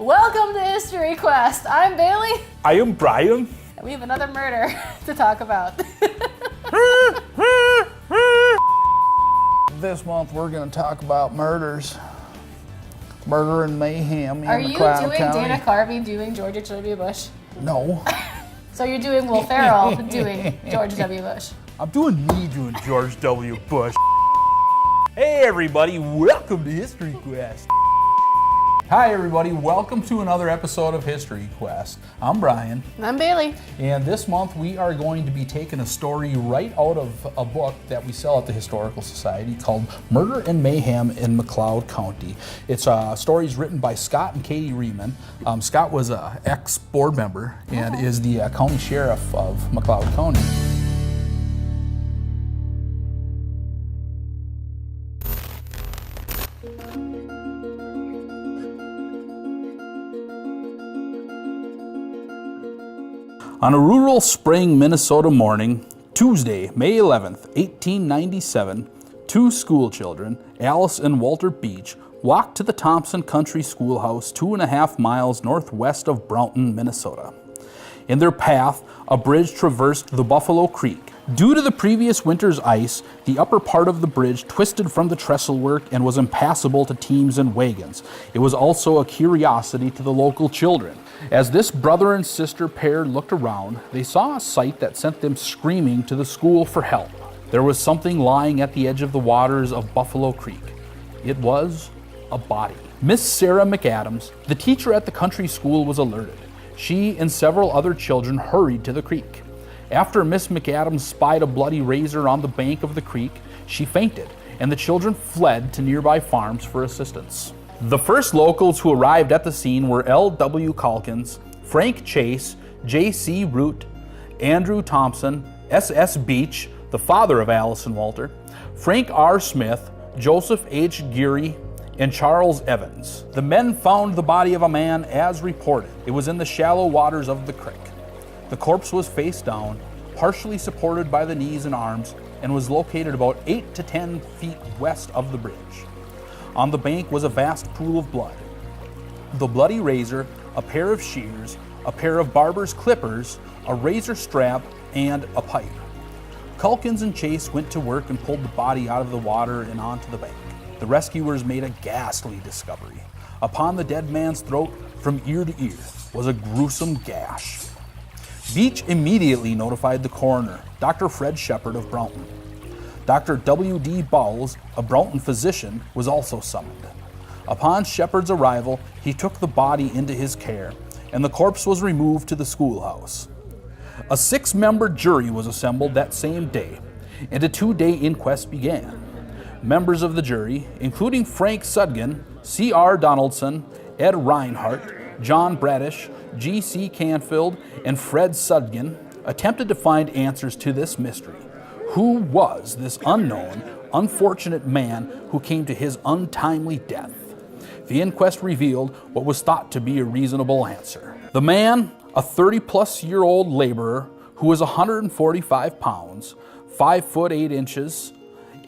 Welcome to History Quest. I'm Bailey. I am Brian. And we have another murder to talk about. This month we're going to talk about murders. Murder and mayhem in Are you McLeod doing County. Dana Carvey doing George W. Bush? No. So you're doing Will Ferrell doing George W. Bush. I'm doing me doing George W. Bush. Hey everybody, welcome to History Quest. Hi everybody, welcome to another episode of History Quest. I'm Brian. And I'm Bailey. And this month we are going to be taking a story right out of a book that we sell at the Historical Society called Murder and Mayhem in McLeod County. It's stories written by Scott and Katie Riemann. Scott was an ex-board member and is the county sheriff of McLeod County. On a rural spring Minnesota morning, Tuesday, May 11th, 1897, two school children, Alice and Walter Beach, walked to the Thompson Country Schoolhouse 2.5 miles northwest of Brownton, Minnesota. In their path, a bridge traversed the Buffalo Creek. Due to the previous winter's ice, the upper part of the bridge twisted from the trestle work and was impassable to teams and wagons. It was also a curiosity to the local children. As this brother and sister pair looked around, they saw a sight that sent them screaming to the school for help. There was something lying at the edge of the waters of Buffalo Creek. It was a body. Miss Sarah McAdams, the teacher at the country school, was alerted. She and several other children hurried to the creek. After Miss McAdams spied a bloody razor on the bank of the creek, she fainted, and the children fled to nearby farms for assistance. The first locals who arrived at the scene were L.W. Calkins, Frank Chase, J.C. Root, Andrew Thompson, S.S. Beach, the father of Alice and Walter, Frank R. Smith, Joseph H. Geary, and Charles Evans. The men found the body of a man as reported. It was in the shallow waters of the creek. The corpse was face down, partially supported by the knees and arms, and was located about 8 to 10 feet west of the bridge. On the bank was a vast pool of blood. The bloody razor, a pair of shears, a pair of barber's clippers, a razor strap, and a pipe. Calkins and Chase went to work and pulled the body out of the water and onto the bank. The rescuers made a ghastly discovery. Upon the dead man's throat, from ear to ear, was a gruesome gash. Beach immediately notified the coroner, Dr. Fred Shepard of Brownton. Dr. W.D. Bowles, a Brownton physician, was also summoned. Upon Shepard's arrival, he took the body into his care, and the corpse was removed to the schoolhouse. A 6-member jury was assembled that same day, and a 2-day inquest began. Members of the jury, including Frank Sudgen, C.R. Donaldson, Ed Reinhardt, John Bradish, G.C. Canfield, and Fred Sudgen, attempted to find answers to this mystery. Who was this unknown, unfortunate man who came to his untimely death? The inquest revealed what was thought to be a reasonable answer. The man, a 30-plus-year-old laborer who was 145 pounds, 5 foot 8 inches,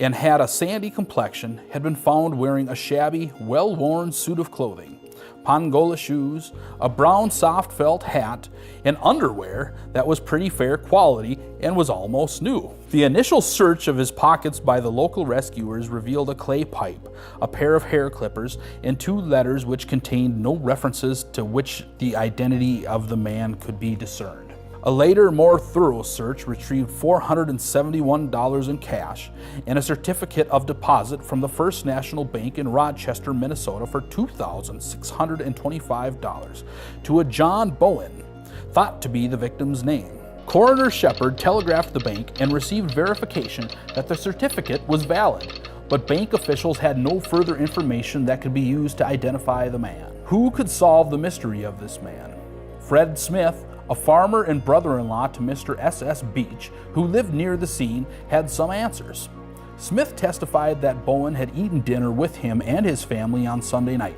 and had a sandy complexion, had been found wearing a shabby, well-worn suit of clothing, Pongola shoes, a brown soft felt hat, and underwear that was pretty fair quality and was almost new. The initial search of his pockets by the local rescuers revealed a clay pipe, a pair of hair clippers, and 2 letters which contained no references to which the identity of the man could be discerned. A later, more thorough search retrieved $471 in cash and a certificate of deposit from the First National Bank in Rochester, Minnesota for $2,625 to a John Boehn, thought to be the victim's name. Coroner Shepard telegraphed the bank and received verification that the certificate was valid, but bank officials had no further information that could be used to identify the man. Who could solve the mystery of this man? Fred Smith, a farmer and brother-in-law to Mr. S.S. Beach, who lived near the scene, had some answers. Smith testified that Boehn had eaten dinner with him and his family on Sunday night.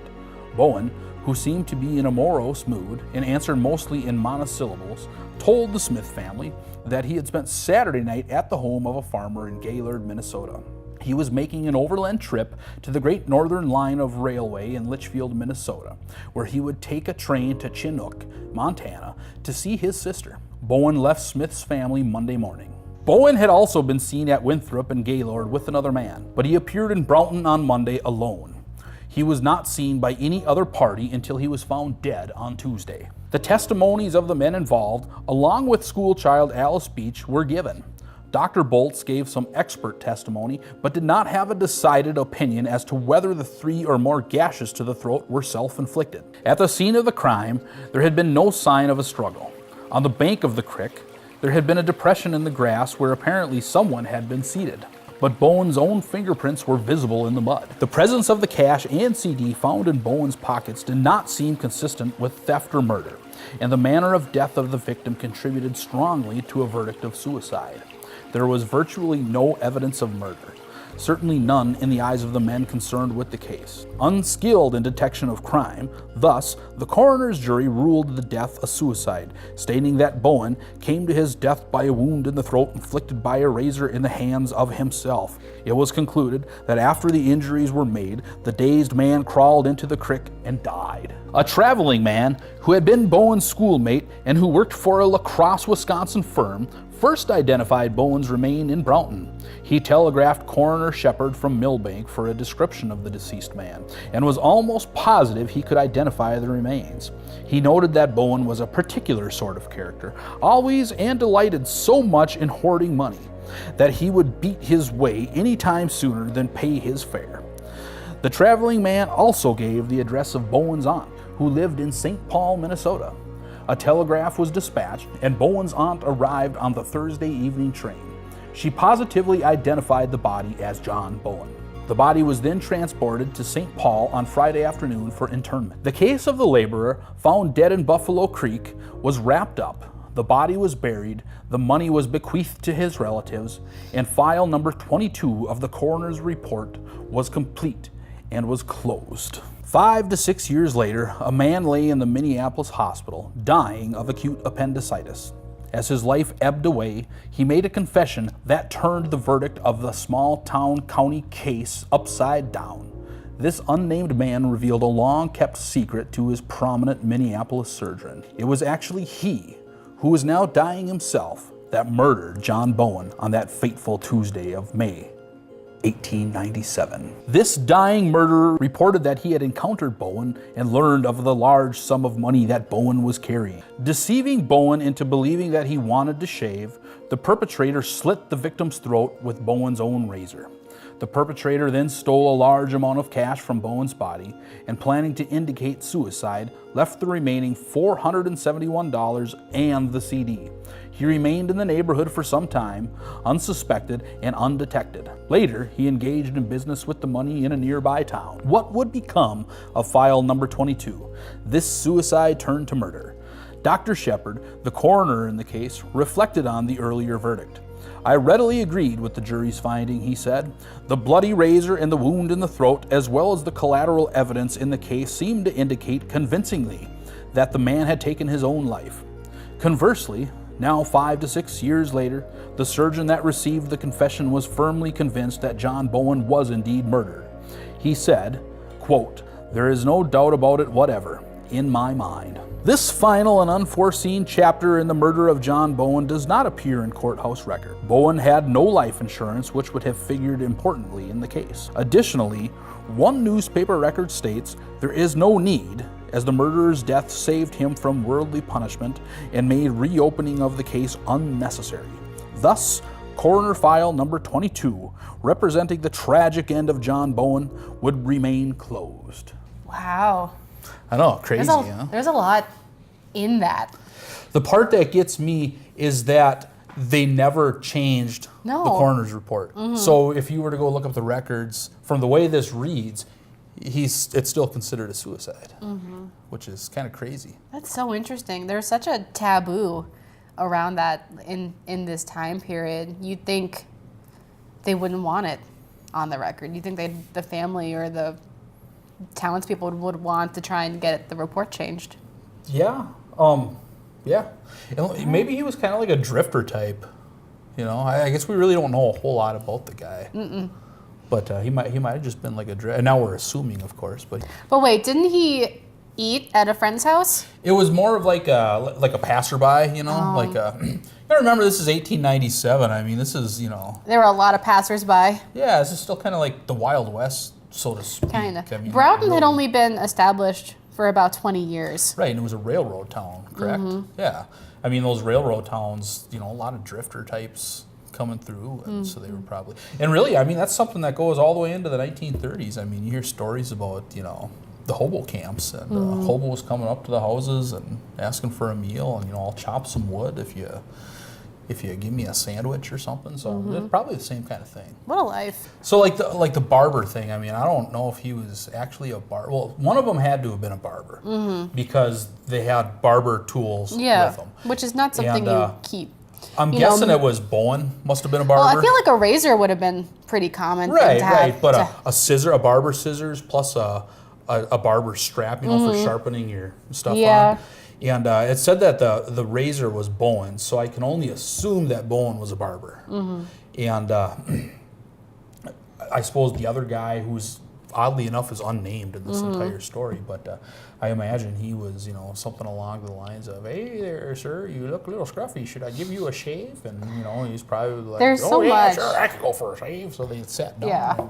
Boehn, who seemed to be in a morose mood and answered mostly in monosyllables, told the Smith family that he had spent Saturday night at the home of a farmer in Gaylord, Minnesota. He was making an overland trip to the Great Northern Line of Railway in Litchfield, Minnesota, where he would take a train to Chinook, Montana, to see his sister. Boehn left Smith's family Monday morning. Boehn had also been seen at Winthrop and Gaylord with another man, but he appeared in Broughton on Monday alone. He was not seen by any other party until he was found dead on Tuesday. The testimonies of the men involved, along with schoolchild Alice Beach, were given. Dr. Bolts gave some expert testimony, but did not have a decided opinion as to whether the 3 or more gashes to the throat were self-inflicted. At the scene of the crime, there had been no sign of a struggle. On the bank of the creek, there had been a depression in the grass where apparently someone had been seated, but Boehn's own fingerprints were visible in the mud. The presence of the cash and CD found in Boehn's pockets did not seem consistent with theft or murder, and the manner of death of the victim contributed strongly to a verdict of suicide. There was virtually no evidence of murder, certainly none in the eyes of the men concerned with the case. Unskilled in detection of crime, thus, the coroner's jury ruled the death a suicide, stating that Boehn came to his death by a wound in the throat inflicted by a razor in the hands of himself. It was concluded that after the injuries were made, the dazed man crawled into the creek and died. A traveling man who had been Boehn's schoolmate and who worked for a La Crosse, Wisconsin firm first identified Boehn's remain in Broughton. He telegraphed Coroner Shepard from Millbank for a description of the deceased man and was almost positive he could identify the remains. He noted that Boehn was a particular sort of character, always and delighted so much in hoarding money that he would beat his way any time sooner than pay his fare. The traveling man also gave the address of Boehn's aunt, who lived in St. Paul, Minnesota. A telegraph was dispatched, and Boehn's aunt arrived on the Thursday evening train. She positively identified the body as John Boehn. The body was then transported to St. Paul on Friday afternoon for interment. The case of the laborer, found dead in Buffalo Creek, was wrapped up. The body was buried, the money was bequeathed to his relatives, and file number 22 of the coroner's report was complete and was closed. 5 to 6 years later, a man lay in the Minneapolis hospital, dying of acute appendicitis. As his life ebbed away, he made a confession that turned the verdict of the small-town county case upside down. This unnamed man revealed a long-kept secret to his prominent Minneapolis surgeon. It was actually he, who is now dying himself, that murdered John Boehn on that fateful Tuesday of May 1897. This dying murderer reported that he had encountered Boehn and learned of the large sum of money that Boehn was carrying. Deceiving Boehn into believing that he wanted to shave, the perpetrator slit the victim's throat with Boehn's own razor. The perpetrator then stole a large amount of cash from Boehn's body and, planning to indicate suicide, left the remaining $471 and the CD. He remained in the neighborhood for some time, unsuspected and undetected. Later, he engaged in business with the money in a nearby town. What would become of file number 22? This suicide turned to murder. Dr. Shepard, the coroner in the case, reflected on the earlier verdict. I readily agreed with the jury's finding, he said. The bloody razor and the wound in the throat, as well as the collateral evidence in the case, seemed to indicate convincingly that the man had taken his own life. Conversely, now 5 to 6 years later, the surgeon that received the confession was firmly convinced that John Boehn was indeed murdered. He said, quote, "There is no doubt about it whatever, in my mind." This final and unforeseen chapter in the murder of John Boehn does not appear in courthouse record. Boehn had no life insurance, which would have figured importantly in the case. Additionally, one newspaper record states there is no need, as the murderer's death saved him from worldly punishment and made reopening of the case unnecessary. Thus, coroner file number 22, representing the tragic end of John Boehn, would remain closed. Wow. I know, crazy, huh? There's a lot in that. The part that gets me is that they never changed the coroner's report. Mm-hmm. So if you were to go look up the records, from the way this reads, it's still considered a suicide, which is kind of crazy. That's so interesting. There's such a taboo around that in this time period. You'd think they wouldn't want it on the record. You'd think the family or the townspeople would want to try and get the report changed. Yeah. Yeah. And maybe he was kind of like a drifter type. You know, I guess we really don't know a whole lot about the guy. But he might have just been like a. And now we're assuming, of course, but wait, didn't he eat at a friend's house? it was more of like a passerby, you know, like a. You gotta remember, this is 1897. I mean, this is, you know. There were a lot of passersby. Yeah, this is still kind of like the Wild West, so to speak. Kind of. I mean, Broughton really. had only been established for about 20 years. Right, and it was a railroad town, correct? Yeah. I mean, those railroad towns, you know, a lot of drifter types coming through, and so they were probably. And really, I mean, that's something that goes all the way into the 1930s. I mean, you hear stories about, you know, the hobo camps, and hobos coming up to the houses and asking for a meal, and, you know, I'll chop some wood if you give me a sandwich or something. So it's probably the same kind of thing. What a life. So like the barber thing, I mean, I don't know if he was actually a barber. Well, one of them had to have been a barber because they had barber tools with them. Which is not something And, you keep. I'm guessing it was Boehn, must have been a Well, barber. I feel like a razor would have been pretty common. Right, to have, right. But a scissor, a barber scissors plus a barber strap, you know, for sharpening your stuff on. And it said that the razor was Boehn, so I can only assume that Boehn was a barber. And I suppose the other guy, who's oddly enough is unnamed in this entire story, but I imagine he was, you know, something along the lines of, "Hey there, sir, you look a little scruffy. Should I give you a shave?" And, you know, he's probably like, There's "Oh so yeah, much. sure, I could go for a shave." So they sat down. Yeah.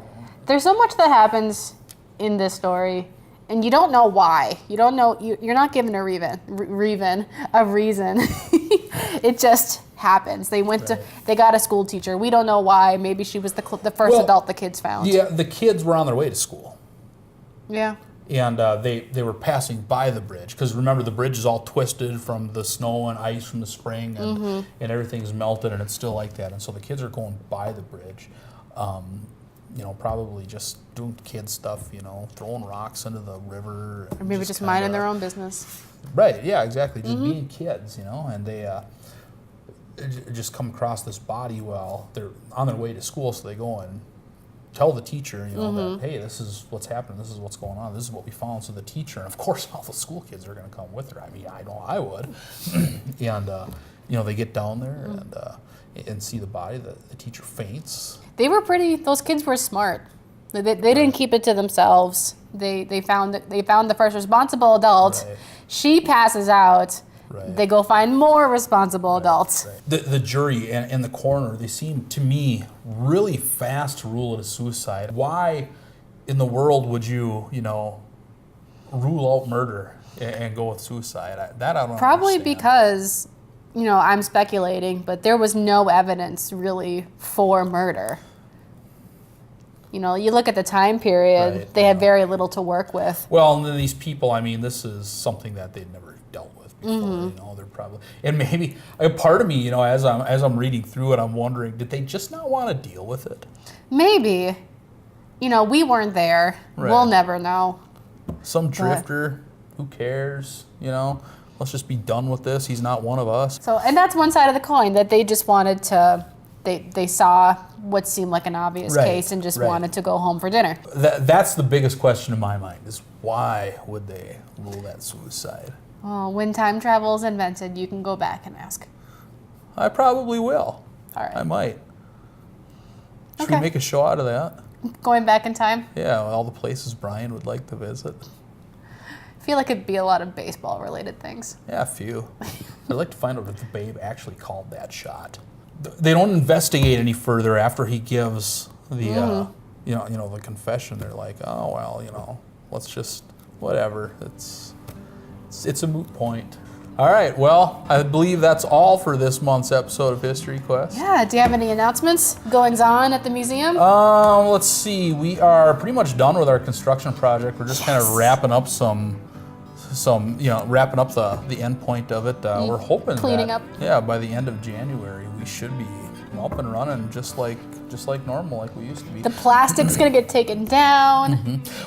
There's so much that happens in this story, and you don't know why. You don't know. You're not given a reason. It just happens. They went to. They got a school teacher. We don't know why. Maybe she was the first adult the kids found. Yeah, the kids were on their way to school. Yeah. And they were passing by the bridge, because remember, the bridge is all twisted from the snow and ice from the spring, and everything's melted, and it's still like that. And so the kids are going by the bridge, you know, probably just doing kid stuff, you know, throwing rocks into the river. Or maybe just minding their own business. Right, yeah, exactly. Just being kids, you know, and they just come across this body while they're on their way to school, so they go and tell the teacher, you know, that, hey, this is what's happening, this is what's going on, this is what we found. So the teacher, and of course all the school kids are going to come with her. I mean, I know I would. And, you know, they get down there and see the body. The teacher faints. They were those kids were smart. They didn't keep it to themselves. They found the first responsible adult. Right. She passes out. Right. They go find more responsible adults. Right. The jury and the coroner, they seem to me really fast to rule it as suicide. Why in the world would you, you know, rule out murder and go with suicide? I don't Probably understand. because, you know, I'm speculating, but there was no evidence really for murder. You know, you look at the time period, Right, they had very little to work with. Well, and then these people, I mean, this is something that they'd never dealt with before. You know, they're probably, and maybe a part of me, you know, as I'm reading through it, I'm wondering, did they just not want to deal with it? Maybe. You know, we weren't there. Right. We'll never know. Some drifter, who cares? You know, let's just be done with this. He's not one of us. So, and that's one side of the coin, that they just wanted to, they saw what seemed like an obvious Right, case and just right. wanted to go home for dinner. That's the biggest question in my mind, is why would they rule that suicide? Well, when time travel is invented, you can go back and ask. I probably will. All right. I might. Should Okay. we make a show out of that? Going back in time, Yeah, all the places Brian would like to visit. I feel like it'd be a lot of baseball-related things. Yeah, a few. I'd like to find out if the babe actually called that shot. They don't investigate any further after he gives the, you know, the confession. They're like, oh well, you know, let's just whatever. It's a moot point. All right. Well, I believe that's all for this month's episode of History Quest. Yeah, do you have any announcements, goings-on at the museum? Let's see. We are pretty much done with our construction project. We're just kind of wrapping up wrapping up the end point of it. We're hoping Cleaning that, up. Yeah, by the end of January, we should be up and running just like normal, like we used to be. The plastic's gonna get taken down.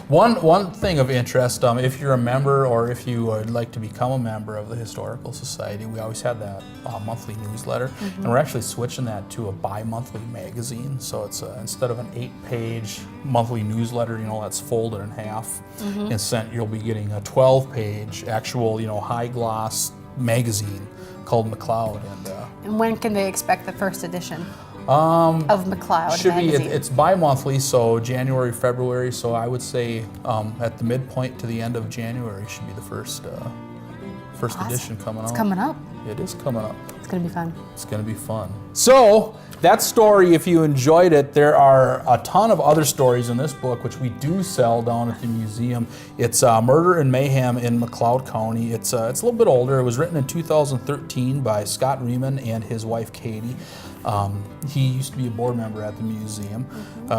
One thing of interest, if you're a member or if you would like to become a member of the Historical Society, we always had that monthly newsletter, and we're actually switching that to a bi-monthly magazine. So it's instead of an 8-page monthly newsletter, you know, that's folded in half and sent, you'll be getting a 12-page actual, you know, high-gloss magazine called McLeod. And when can they expect the first edition? of McLeod Should be. magazine? It's bi-monthly, so January, February. So I would say at the midpoint to the end of January should be the first edition coming out. It's coming up. It is coming up. It's gonna be fun. It's going to be fun. So, that story, if you enjoyed it, there are a ton of other stories in this book, which we do sell down at the museum. It's Murder and Mayhem in McLeod County. It's a little bit older. It was written in 2013 by Scott Riemann and his wife, Katie. He used to be a board member at the museum.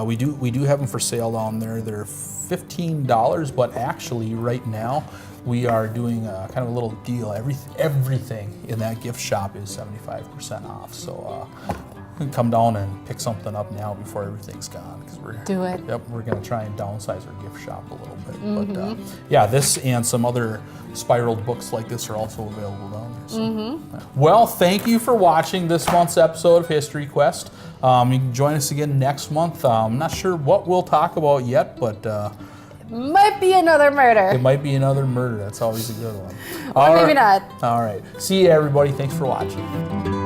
We do have them for sale down there. They're $15, but actually right now, we are doing kind of a little deal. Everything in that gift shop is 75% off. So you can come down and pick something up now before everything's gone. Do it. Yep, we're going to try and downsize our gift shop a little bit. But yeah, this and some other spiraled books like this are also available down there. So, yeah. Well, thank you for watching this month's episode of History Quest. You can join us again next month. I'm not sure what we'll talk about yet, but Might be another murder. it might be another murder. That's always a good one. Or maybe not. All right. See you, everybody. Thanks for watching.